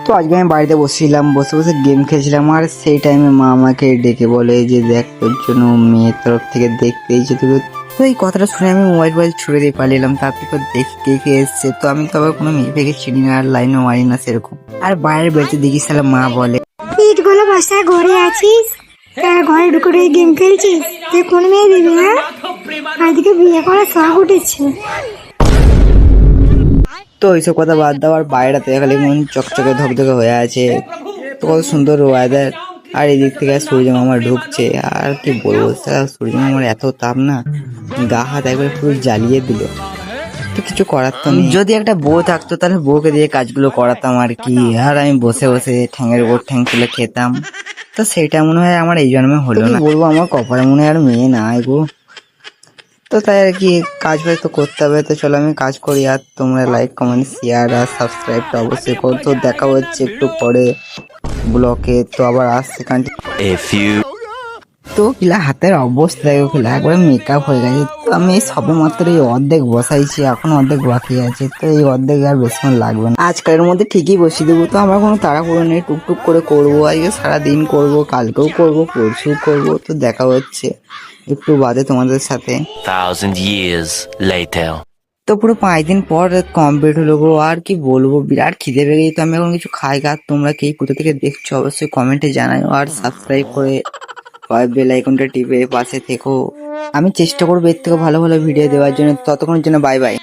তো আজকে আমি বাড়িতে বসেছিলাম, বসে বসে গেম খেলছিলাম। আর সেই টাইমে মা আমাকে ডেকে বলে যে দেখ, তোর জন্য মেয়ের তরফ থেকে দেখতে এসেছে তোকে। তো এই কথাটা শুনে আমি মোবাইল ছুড়ে দিয়ে পালিয়ে এলাম। তারপর দেখি কে কে এসছে। তো আমি তো আবার কোনো মেয়ে থেকে চিনি না, আর লাইনও মারি না সেরকম। আর বাইরের বেড়তে দেখি সালা মা বলে, ইট গুলো বাসায় ঘরে আছিস, ঘরে ঢুকে গেম খেলছিস, তুই কোন মেয়ে দিবি? হ্যাঁ, আজকে বিয়ে করার শখ উঠেছে। তো এইসব কথা বাদ দাও। আর বাইরেতে খালি মন চকচকে ধকধকে হয়ে আছে। তো কত সুন্দর ওয়েদার। আর এদিক থেকে সূর্য মামা ঢুকছে। আর কি বলবো, সূর্য মামার এত তাপ না, গা হাত একবার পুরো জ্বালিয়ে দিল। তো কিছু করার তো নেই। যদি একটা বউ থাকতো তাহলে বউকে দিয়ে কাজগুলো করাতাম আর কি। আর আমি বসে বসে ঠ্যাঙের উপর ঠ্যাং তুলে খেতাম। তো সেটা মনে হয় আমার এই জন্মে হলো না। বলবো আমার কপালে মনে হয় আর মেয়ে নাই গো। তো তাই আর কি, কাজ বাজ তো করতে হবে। তো চলো আমি কাজ করি। আর তোমরা লাইক কমেন্ট শেয়ার আর সাবস্ক্রাইবটা অবশ্যই করো। তো দেখা হচ্ছে একটু পরে ব্লকে। তো আবার আসছে তো কিলা হাতের অবস্থা দেখো, কিলা একবারে মেকআপ হয়ে গেছে। তো আমি এই সবে মাত্র এই অর্ধেক বসাইছি, এখন অর্ধেক বাকি আছে। তো এই অর্ধেক আর বেশিক্ষণ লাগবে না, আজকালের মধ্যে ঠিকই বসিয়ে দেবো। তো আমার কোনো তাড়াহুড়ো নেই, টুকটুক করে করবো। আজকে সারাদিন করবো, কালকেও করবো, পরশু করবো। তো দেখা হচ্ছে একটু বাদে তোমাদের সাথে। 1,000 years later. তো পুরো 5 দিন পর কমপ্লিট হলো গো। আর কি বলবো, বিরাট খিদে পেয়ে গেছে। তো আমি এখন কিছু খাই গা। তোমরা কে কোথা থেকে দেখছো অবশ্যই কমেন্টে জানাও। আর সাবস্ক্রাইব করে বেল আইকনটা টিপে পাশে থেকো। আমি চেষ্টা করবো এর থেকে ভালো ভালো ভিডিও দেওয়ার জন্য। ততক্ষণের জন্য বাই বাই।